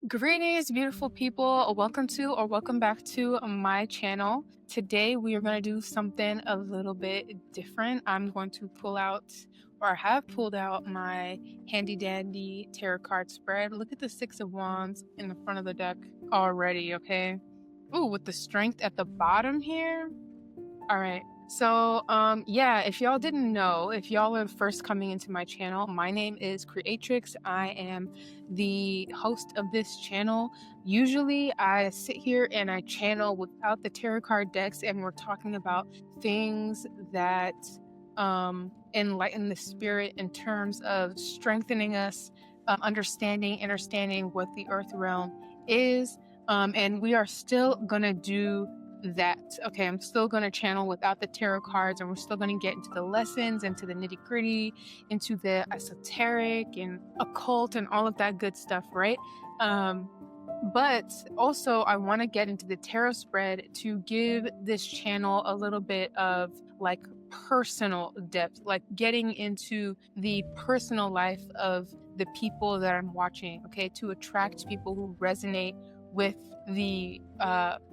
Greetings, beautiful people. Welcome to or welcome back to my channel. Today we are going to do something a little bit different. I'm going to pull out, or I have pulled out, my handy dandy tarot card spread. Look at the Six of Wands in the front of the deck already, okay? Ooh, with the Strength at the bottom here. All right. So, yeah, if y'all didn't know, if y'all are first coming into my channel, my name is Creatrix. I am the host of this channel. Usually I sit here and I channel without the tarot card decks, and we're talking about things that enlighten the spirit in terms of strengthening us, understanding what the earth realm is. And we are still gonna do that. Okay, I'm still going to channel without the tarot cards, and we're still going to get into the lessons, into the nitty gritty, into the esoteric and occult and all of that good stuff, right? But also I want to get into the tarot spread to give this channel a little bit of like personal depth, like getting into the personal life of the people that I'm watching, okay, to attract people who resonate with the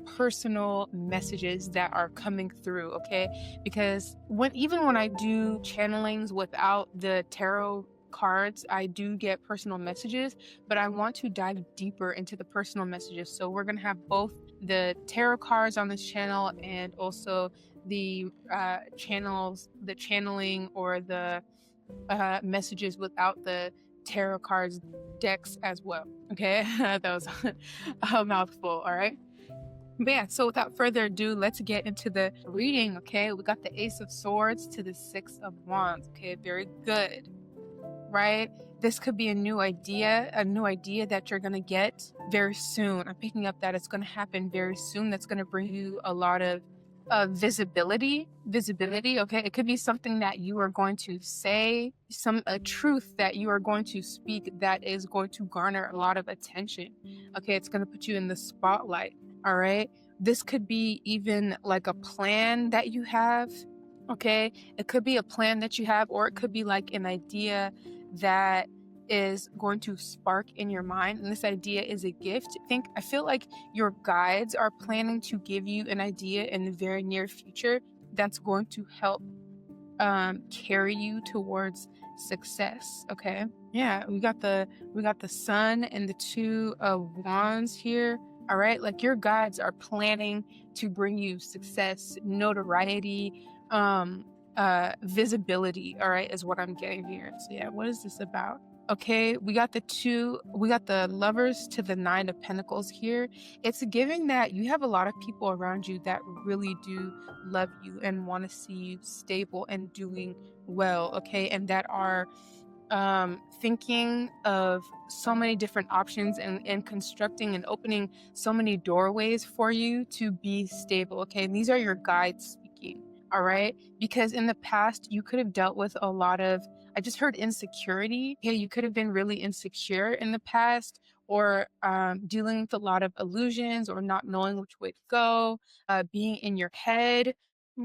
personal messages that are coming through, okay? Because even when I do channelings without the tarot cards, I do get personal messages, but I want to dive deeper into the personal messages. So we're gonna have both the tarot cards on this channel and also the channeling or the messages without the tarot cards decks as well. Okay, that was a mouthful. All right. But yeah, so without further ado, let's get into the reading. Okay, we got the Ace of Swords to the Six of Wands. Okay, very good. Right? This could be a new idea that you're gonna get very soon. I'm picking up that it's gonna happen very soon. That's gonna bring you a lot of visibility. Okay, it could be something that you are going to say, a truth that you are going to speak that is going to garner a lot of attention. Okay, it's going to put you in the spotlight. All right, this could be even like a plan that you have. Okay, it could be a plan that you have, or it could be like an idea that is going to spark in your mind, and this idea is a gift. I feel like your guides are planning to give you an idea in the very near future that's going to help carry you towards success. Okay, yeah, we got the Sun and the Two of Wands here. All right, like your guides are planning to bring you success, notoriety, visibility. All right, is what I'm getting here. So yeah, what is this about? Okay, we got the Lovers to the Nine of Pentacles here. It's giving that you have a lot of people around you that really do love you and want to see you stable and doing well, okay, and that are thinking of so many different options and constructing and opening so many doorways for you to be stable, okay? And these are your guides speaking, all right? Because in the past, you could have dealt with a lot of, I just heard insecurity. Okay, you could have been really insecure in the past, or dealing with a lot of illusions, or not knowing which way to go, being in your head.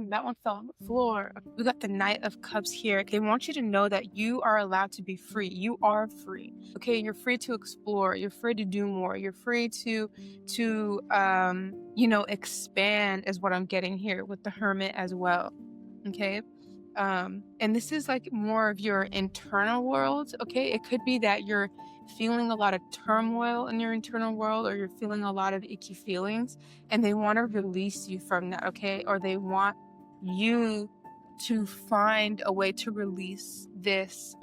That one fell on the floor. We got the Knight of Cups here. They want you to know that you are allowed to be free. You are free. Okay, you're free to explore. You're free to do more. You're free to expand, is what I'm getting here with the Hermit as well. Okay. And this is like more of your internal world. Okay, it could be that you're feeling a lot of turmoil in your internal world, or you're feeling a lot of icky feelings, and they want to release you from that. Okay, or they want you to find a way to release this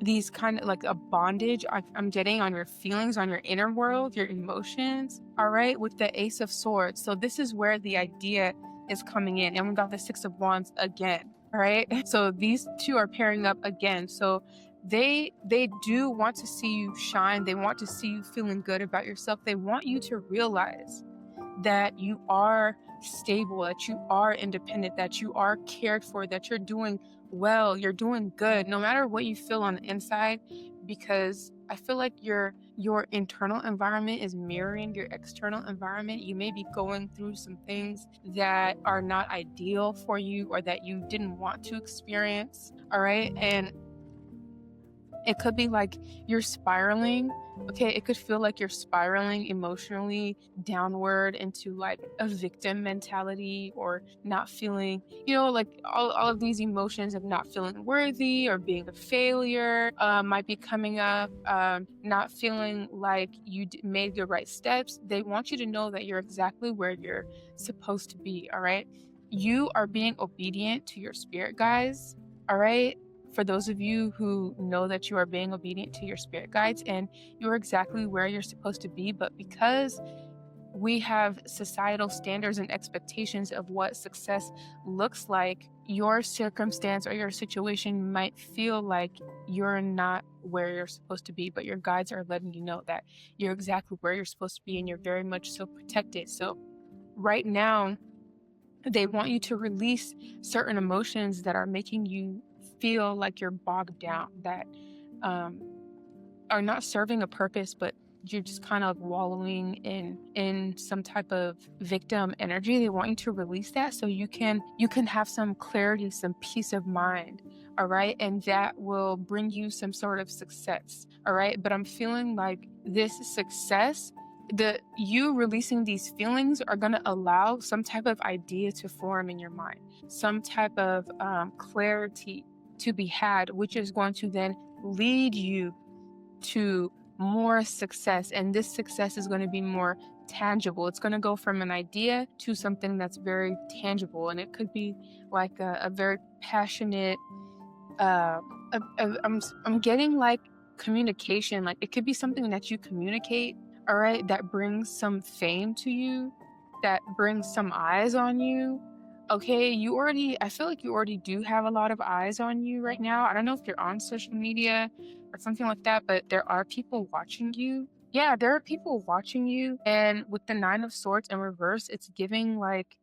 these kind of like a bondage I'm getting on your feelings, on your inner world, your emotions. All right, with the Ace of Swords. So this is where the idea is coming in, and we got the Six of Wands again. All right, so these two are pairing up again. So they do want to see you shine. They want to see you feeling good about yourself. They want you to realize that you are stable, that you are independent, that you are cared for, that you're doing well, you're doing good, no matter what you feel on the inside, because I feel like your internal environment is mirroring your external environment. You may be going through some things that are not ideal for you, or that you didn't want to experience. All right, and It could be like you're spiraling. Okay, it could feel like you're spiraling emotionally downward into like a victim mentality, or not feeling, like all of these emotions of not feeling worthy or being a failure might be coming up. Not feeling like you made the right steps. They want you to know that you're exactly where you're supposed to be, all right? You are being obedient to your spirit guides, all right? For those of you who know that you are being obedient to your spirit guides and you're exactly where you're supposed to be, but because we have societal standards and expectations of what success looks like, your circumstance or your situation might feel like you're not where you're supposed to be, but your guides are letting you know that you're exactly where you're supposed to be, and you're very much so protected. So right now, they want you to release certain emotions that are making you feel like you're bogged down, that are not serving a purpose, but you're just kind of wallowing in some type of victim energy. They want you to release that so you can have some clarity, some peace of mind, all right? And that will bring you some sort of success, all right? But I'm feeling like this success, you releasing these feelings are going to allow some type of idea to form in your mind, some type of clarity to be had, which is going to then lead you to more success. And this success is going to be more tangible. It's going to go from an idea to something that's very tangible. And it could be like a very passionate, I'm getting like communication. Like it could be something that you communicate, all right, that brings some fame to you, that brings some eyes on you. Okay, I feel like you already do have a lot of eyes on you right now. I don't know if you're on social media or something like that, but there are people watching you. Yeah, there are people watching you. And with the Nine of Swords in reverse, it's giving like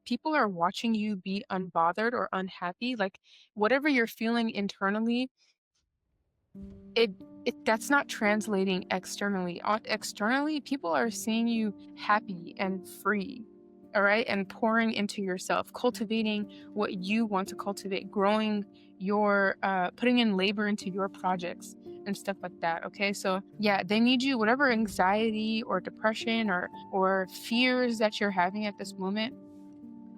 people are watching you be unbothered or unhappy. Like whatever you're feeling internally, it that's not translating externally. Externally, people are seeing you happy and free, all right, and pouring into yourself, cultivating what you want to cultivate, growing your putting in labor into your projects and stuff like that. Okay, so yeah, they need you, whatever anxiety or depression or fears that you're having at this moment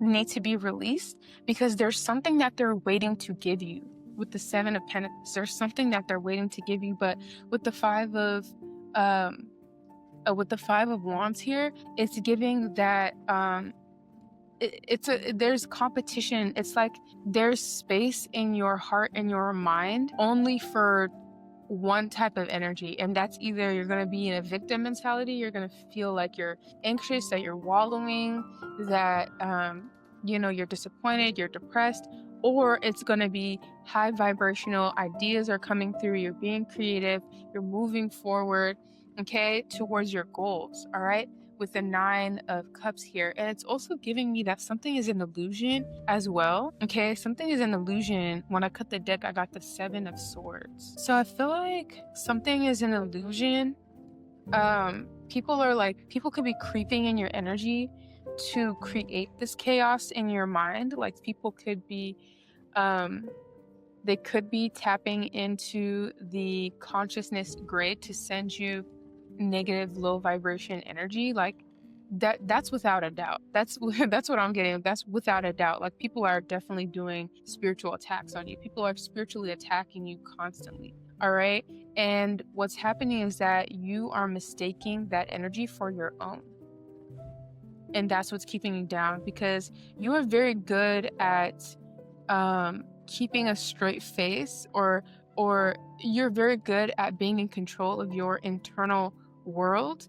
need to be released, because there's something that they're waiting to give you. With the Seven of Pentacles, there's something that they're waiting to give you, but with the Five of Wands here, it's giving that there's competition. It's like there's space in your heart and your mind only for one type of energy, and that's either you're going to be in a victim mentality, you're going to feel like you're anxious, that you're wallowing, that you're disappointed, you're depressed, or it's going to be high vibrational ideas are coming through, you're being creative, you're moving forward, okay, towards your goals, all right, with the Nine of Cups here. And it's also giving me that something is an illusion as well. Okay, something is an illusion. When I cut the deck, I got the Seven of Swords. So I feel like something is an illusion. People could be creeping in your energy to create this chaos in your mind. Like people could be they could be tapping into the consciousness grid to send you negative, low vibration energy. Like that's without a doubt. That's what I'm getting. That's without a doubt. Like people are definitely doing spiritual attacks on you. People are spiritually attacking you constantly. All right. And what's happening is that you are mistaking that energy for your own. And that's what's keeping you down, because you are very good at keeping a straight face, or you're very good at being in control of your internal world,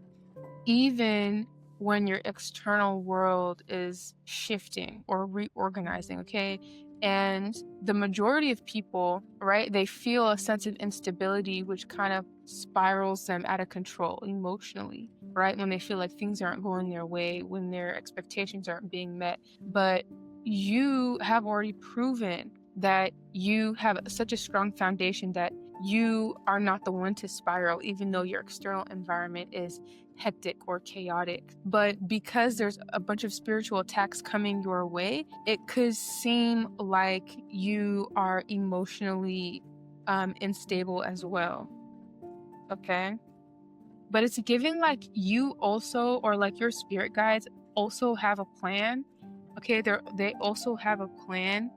even when your external world is shifting or reorganizing, okay? And the majority of people, right, they feel a sense of instability, which kind of spirals them out of control emotionally, right? When they feel like things aren't going their way, when their expectations aren't being met. But you have already proven that you have such a strong foundation that you are not the one to spiral, even though your external environment is hectic or chaotic. But because there's a bunch of spiritual attacks coming your way, it could seem like you are emotionally unstable as well. Okay. But it's giving like you also, or like your spirit guides also have a plan. Okay. They also have a plan.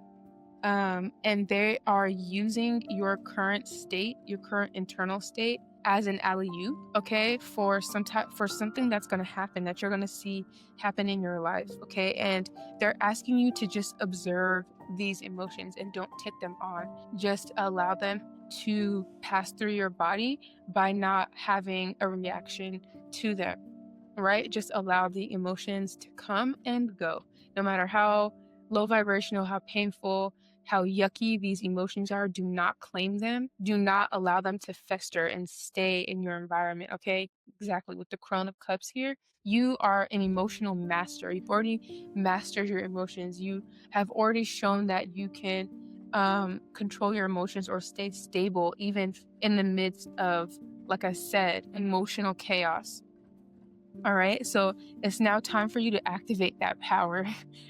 And they are using your current state, your current internal state, as an alley-oop, okay, for something that's going to happen, that you're going to see happen in your life, okay? And they're asking you to just observe these emotions and don't take them on. Just allow them to pass through your body by not having a reaction to them, right? Just allow the emotions to come and go, no matter how low vibrational, how painful, how yucky these emotions are. Do not claim them. Do not allow them to fester and stay in your environment, okay? Exactly. With the Crown of Cups here, you are an emotional master. You've already mastered your emotions. You have already shown that you can control your emotions or stay stable even in the midst of, like I said, emotional chaos. All right. So it's now time for you to activate that power,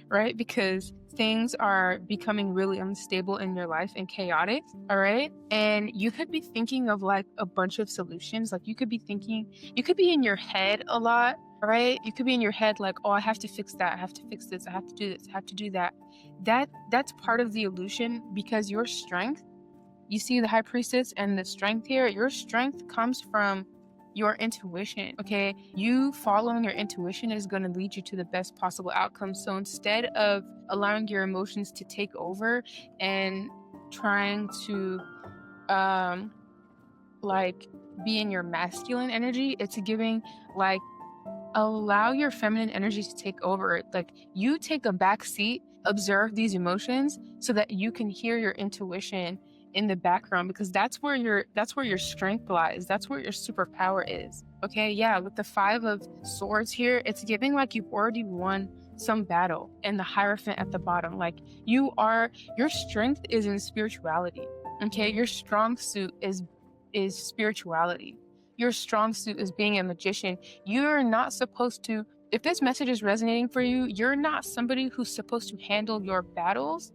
right? Because things are becoming really unstable in your life and chaotic. All right. And you could be thinking of like a bunch of solutions. Like you could be in your head a lot. All right. You could be in your head like, oh, I have to fix that. I have to fix this. I have to do this. I have to do that. That's part of the illusion, because your strength, you see the High Priestess and the strength here, your strength comes from your intuition, okay? You following your intuition is going to lead you to the best possible outcome. So instead of allowing your emotions to take over and trying to like be in your masculine energy, it's giving like allow your feminine energy to take over. Like you take a back seat, observe these emotions so that you can hear your intuition in the background, because that's where your strength lies. That's where your superpower is. Okay, yeah, with the 5 of Swords here, it's giving like you've already won some battle, and the Hierophant at the bottom. Like your strength is in spirituality. Okay, your strong suit is spirituality. Your strong suit is being a magician. You're not supposed to, if this message is resonating for you, you're not somebody who's supposed to handle your battles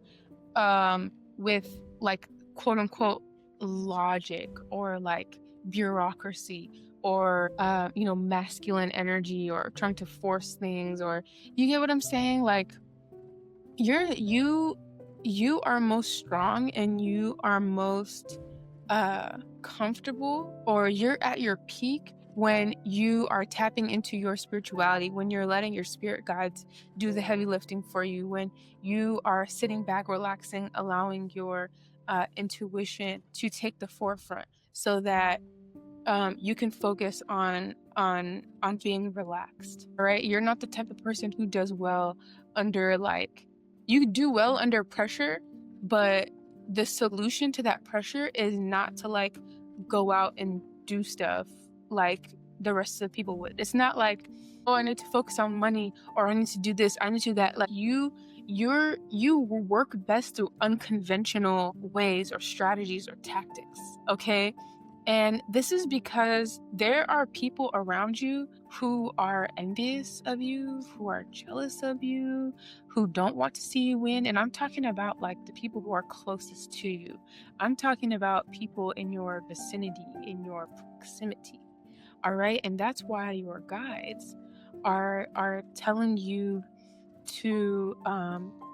with like quote unquote logic or like bureaucracy or masculine energy or trying to force things, or you get what I'm saying? Like you are most strong and you are most comfortable, or you're at your peak when you are tapping into your spirituality, when you're letting your spirit guides do the heavy lifting for you, when you are sitting back, relaxing, allowing your intuition to take the forefront so that you can focus on being relaxed. All right, you're not the type of person who does well under you do well under pressure, but the solution to that pressure is not to like go out and do stuff like the rest of the people would. It's not like, oh, I need to focus on money, or I need to do this, I need to do that. Like you work best through unconventional ways or strategies or tactics, okay? And this is because there are people around you who are envious of you, who are jealous of you, who don't want to see you win. And I'm talking about like the people who are closest to you. I'm talking about people in your vicinity, in your proximity. All right. And that's why your guides are telling you to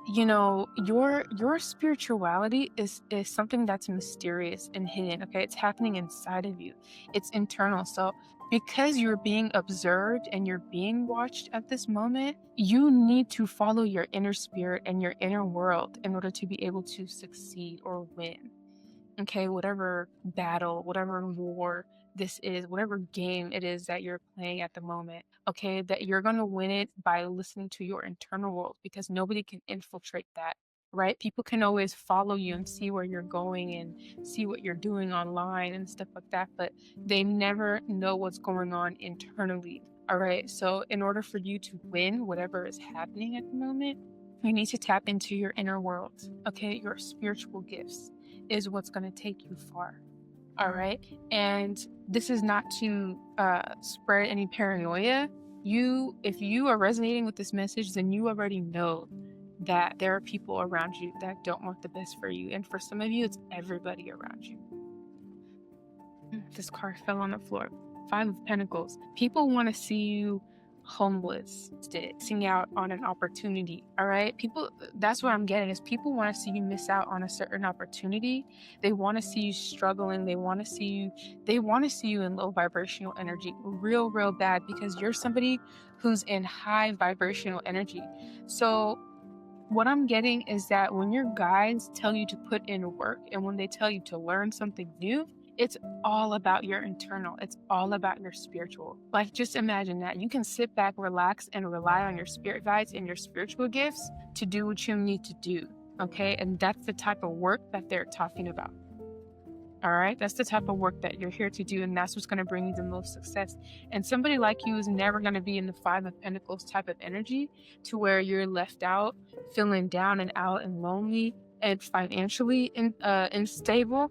your spirituality is something that's mysterious and hidden. Okay, it's happening inside of you, it's internal. So because you're being observed and you're being watched at this moment, you need to follow your inner spirit and your inner world in order to be able to succeed or win. Okay, whatever battle, whatever war this is, whatever game it is that you're playing at the moment, okay, that you're going to win it by listening to your internal world, because nobody can infiltrate that, right? People can always follow you and see where you're going and see what you're doing online and stuff like that, but they never know what's going on internally. All right, so in order for you to win whatever is happening at the moment, you need to tap into your inner world, okay? Your spiritual gifts is what's going to take you far. All right. And this is not to spread any paranoia. If you are resonating with this message, then you already know that there are people around you that don't want the best for you. And for some of you, it's everybody around you. This card fell on the floor. 5 of Pentacles. People want to see you homeless, missing out on an opportunity. All right, people, that's what I'm getting, is people want to see you miss out on a certain opportunity. They want to see you struggling. They want to see you in low vibrational energy real bad, because you're somebody who's in high vibrational energy. So what I'm getting is that when your guides tell you to put in work, and when they tell you to learn something new, it's all about your internal. It's all about your spiritual. Like, just imagine that. You can sit back, relax, and rely on your spirit guides and your spiritual gifts to do what you need to do. Okay? And that's the type of work that they're talking about. All right? That's the type of work that you're here to do, and that's what's going to bring you the most success. And somebody like you is never going to be in the 5 of Pentacles type of energy, to where you're left out, feeling down and out and lonely and financially unstable,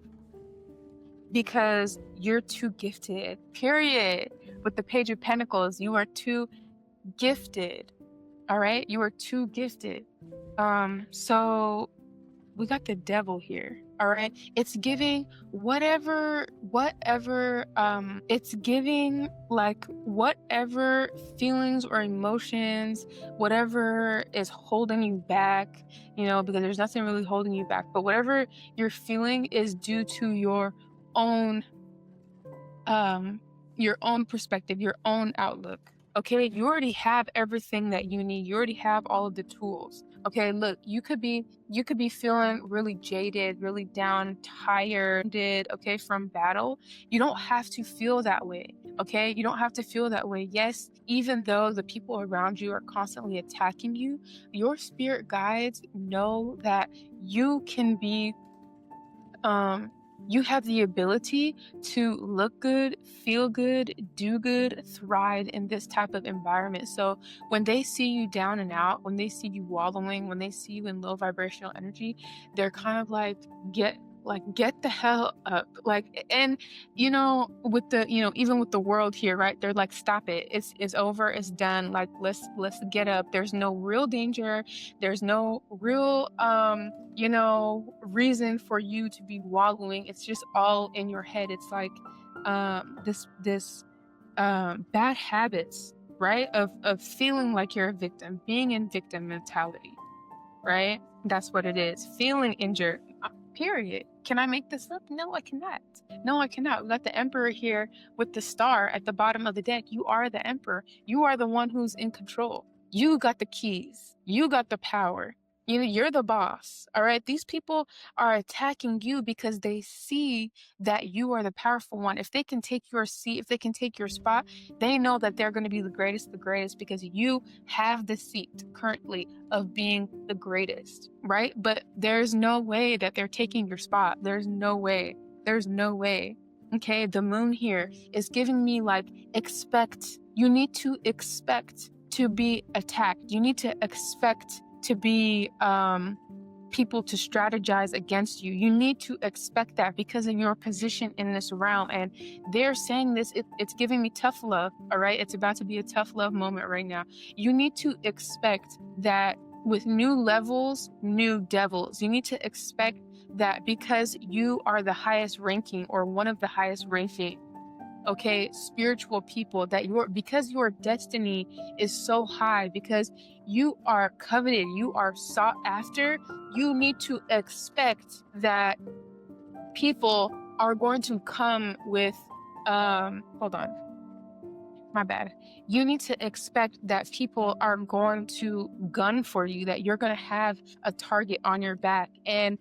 because you're too gifted, period. With the Page of Pentacles, you are too gifted. All right? You are too gifted. So we got the Devil here. All right, it's giving whatever, it's giving like whatever feelings or emotions, whatever is holding you back, you know, because there's nothing really holding you back, but whatever you're feeling is due to your own perspective, your own outlook. Okay, you already have everything that you need. You already have all of the tools. Okay, look, you could be feeling really jaded, really down, tired, okay, from battle. You don't have to feel that way. Okay, you don't have to feel that way. Yes, even though the people around you are constantly attacking you, your spirit guides know that you can be you have the ability to look good, feel good, do good, thrive in this type of environment. So when they see you down and out, when they see you wallowing, when they see you in low vibrational energy, they're kind of like, get the hell up. Like, and you know, with the, you know, even with the world here, right? They're like, stop it. It's over. It's done. Like, let's get up. There's no real danger. There's no real, you know, reason for you to be wallowing. It's just all in your head. It's like, this bad habits, right? Of feeling like you're a victim, being in victim mentality, right? That's what it is. Feeling injured. Period. Can I make this up? No, I cannot. No, I cannot. We got the Emperor here with the star at the bottom of the deck. You are the Emperor. You are the one who's in control. You got the keys. You got the power. You're the boss. All right. These people are attacking you because they see that you are the powerful one. If they can take your seat, if they can take your spot, they know that they're going to be the greatest, because you have the seat currently of being the greatest, right? But there's no way that they're taking your spot. There's no way. There's no way. Okay. The Moon here is giving me like, you need to expect to be attacked. You need to expect to be people to strategize against you. You need to expect that because of your position in this realm. And they're saying this, it's giving me tough love. All right, it's about to be a tough love moment right now. You need to expect that with new levels, new devils. You need to expect that because you are the highest ranking, or one of the highest ranking, okay, spiritual people, that because your destiny is so high, because you are coveted, you are sought after, you need to expect that people are going to come with, hold on, my bad. You need to expect that people are going to gun for you, that you're going to have a target on your back. And,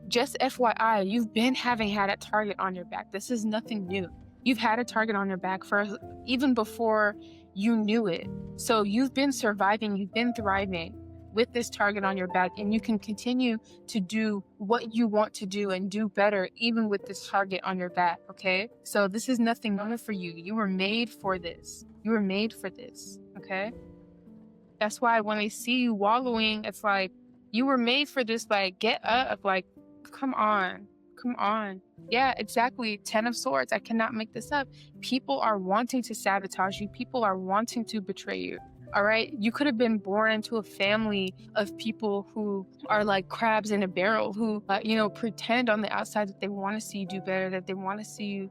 just FYI, you've been having had a target on your back. This is nothing new. You've had a target on your back for even before you knew it. So you've been surviving, you've been thriving with this target on your back, and you can continue to do what you want to do and do better even with this target on your back, okay? So this is nothing new for you. You were made for this. You were made for this, okay? That's why when they see you wallowing, it's like, you were made for this, like, get up, like, come on. Yeah, exactly. 10 of Swords. I cannot make this up. People are wanting to sabotage you. People are wanting to betray you. all right? You could have been born into a family of people who are like crabs in a barrel, who, you know, pretend on the outside that they want to see you do better, that they want to see you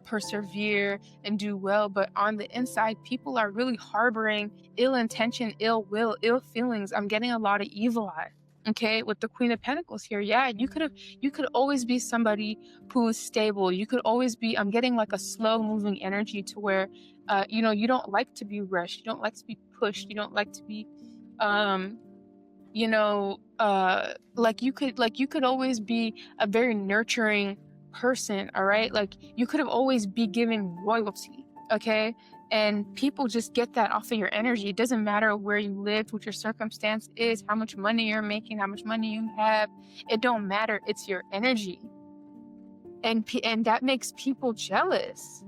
persevere and do well. But on the inside, people are really harboring ill intention, ill will, ill feelings. I'm getting a lot of evil eye. Okay, with the Queen of Pentacles here. Yeah, you could always be somebody who is stable. You could always be, I'm getting like a slow moving energy to where you know, you don't like to be rushed, you don't like to be pushed, you don't like to be you know, like you could always be a very nurturing person, all right? Like you could have always be given royalty, okay? And people just get that off of your energy. It doesn't matter where you lived, what your circumstance is, how much money you're making, how much money you have. It don't matter. It's your energy. And that makes people jealous.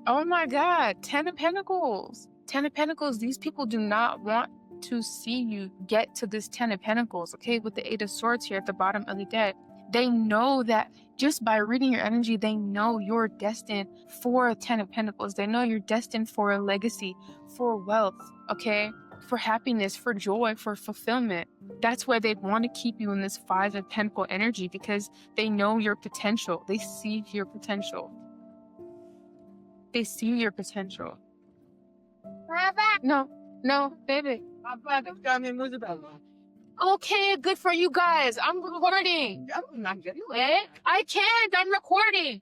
Oh my God, 10 of Pentacles. 10 of Pentacles, these people do not want to see you get to this 10 of Pentacles, okay? With the 8 of Swords here at the bottom of the deck. They know that just by reading your energy, they know you're destined for a 10 of Pentacles. They know you're destined for a legacy, for wealth, okay? For happiness, for joy, for fulfillment. That's why they want to keep you in this 5 of Pentacle energy, because they know your potential. They see your potential. They see your potential. No, baby. Okay, good for you guys. I'm recording. I can't. I'm recording.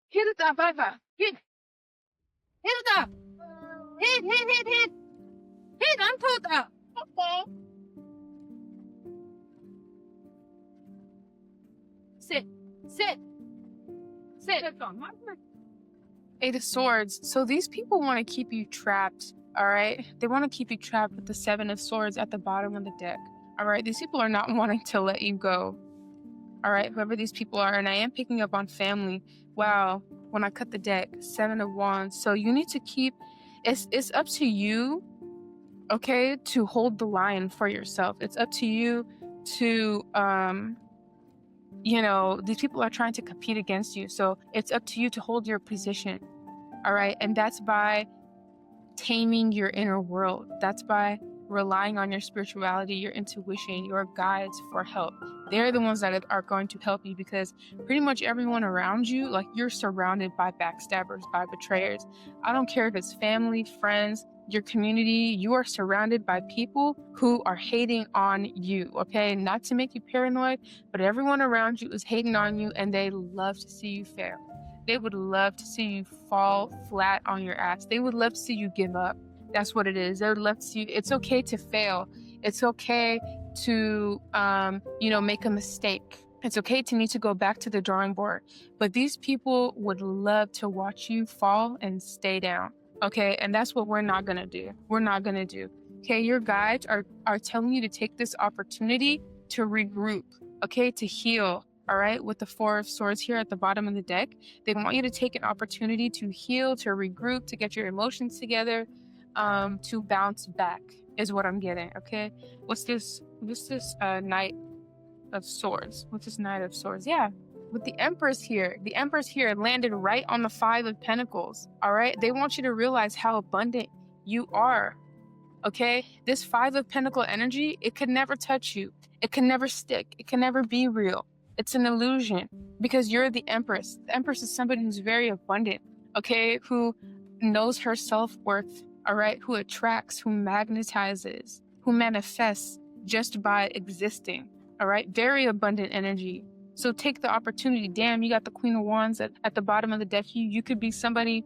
Hit it up, Viva. Hit it up. Hit. I'm put up. Okay. Sit. 8 of Swords. So these people want to keep you trapped, all right? They want to keep you trapped with the 7 of Swords at the bottom of the deck, all right? These people are not wanting to let you go, all right? Whoever these people are. And I am picking up on family. Wow, when I cut the deck, 7 of Wands. So you need to keep, it's up to you, okay, to hold the line for yourself. It's up to you to, you know, these people are trying to compete against you. So it's up to you to hold your position. All right. And that's by taming your inner world. That's by relying on your spirituality, your intuition, your guides for help. They're the ones that are going to help you, because pretty much everyone around you, like, you're surrounded by backstabbers, by betrayers. I don't care if it's family, friends, your community, you are surrounded by people who are hating on you, okay? Not to make you paranoid, but everyone around you is hating on you, and they love to see you fail. They would love to see you fall flat on your ass. They would love to see you give up. That's what it is. They would love to see you. It's okay to fail. It's okay to, you know, make a mistake. It's okay to need to go back to the drawing board. But these people would love to watch you fall and stay down. Okay, and that's what we're not gonna do. We're not gonna do. Okay, your guides are telling you to take this opportunity to regroup, okay, to heal, all right, with the 4 of Swords here at the bottom of the deck. They want you to take an opportunity to heal, to regroup, to get your emotions together, to bounce back, is what I'm getting, okay? What's this Knight of Swords? What's this Knight of Swords? Yeah. With the Empress here landed right on the 5 of Pentacles, all right? They want you to realize how abundant you are, okay? This 5 of Pentacle energy, it could never touch you. It can never stick. It can never be real. It's an illusion, because you're the Empress. The Empress is somebody who's very abundant, okay? Who knows her self-worth, all right? Who attracts, who magnetizes, who manifests just by existing, all right? Very abundant energy. So take the opportunity. Damn, you got the Queen of Wands at the bottom of the deck. You could be somebody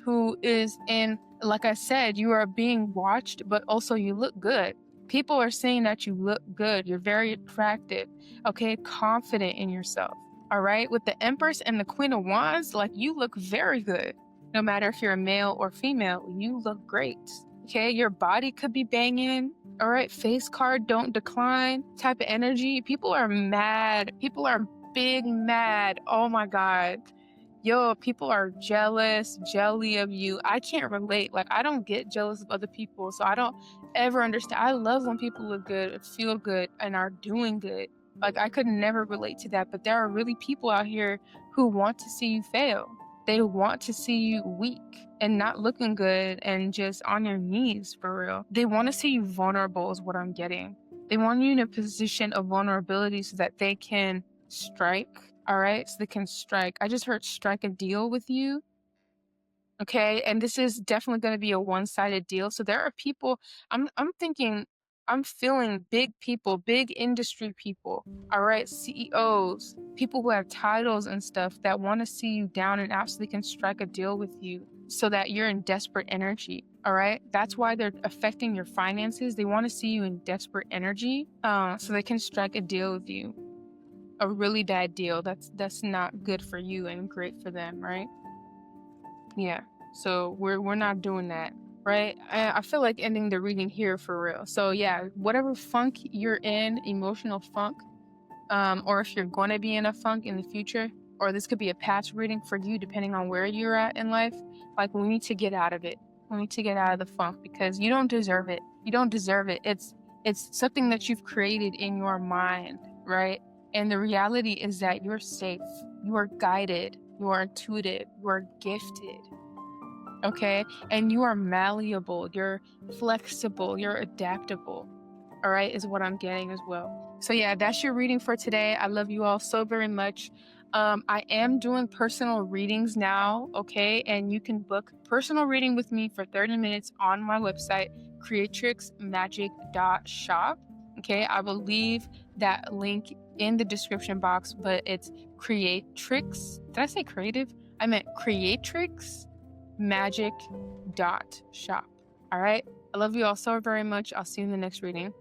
who is in, like I said, you are being watched, but also you look good. People are saying that you look good. You're very attractive, okay? Confident in yourself, all right? With the Empress and the Queen of Wands, like, you look very good. No matter if you're a male or female, you look great, okay? Your body could be banging, all right? Face card, don't decline type of energy. People are mad. People are big mad. Oh my God. Yo, people are jealous, jelly of you. I can't relate. Like, I don't get jealous of other people, so I don't ever understand. I love when people look good, feel good, and are doing good. Like, I could never relate to that, but there are really people out here who want to see you fail. They want to see you weak and not looking good and just on your knees, for real. They want to see you vulnerable is what I'm getting. They want you in a position of vulnerability so that they can strike. All right, so they can strike. I just heard strike a deal with you. Okay, and this is definitely going to be a one-sided deal. So there are people, I'm thinking, I'm feeling big people, big industry people, all right, CEOs, people who have titles and stuff that want to see you down and out so they can strike a deal with you so that you're in desperate energy. All right, that's why they're affecting your finances. They want to see you in desperate energy so they can strike a deal with you. A really bad deal that's not good for you and great for them, right? Yeah, so we're not doing that, right? I feel like ending the reading here for real. So yeah, whatever funk you're in, emotional funk, or if you're going to be in a funk in the future, or this could be a past reading for you, depending on where you're at in life. Like, we need to get out of it. We need to get out of the funk because you don't deserve it. You don't deserve it. It's something that you've created in your mind, right? And the reality is that you're safe. You are guided. You are intuitive. You are gifted. Okay? And you are malleable. You're flexible. You're adaptable. All right, is what I'm getting as well. So yeah, that's your reading for today. I love you all so very much. I am doing personal readings now, okay? And you can book personal reading with me for 30 minutes on my website, Creatrixmagic.shop. Okay, I will leave that link in the description box, but it's Creatrix. Did I say creative? I meant Creatrixmagic.shop. All right, I love you all so very much. I'll see you in the next reading.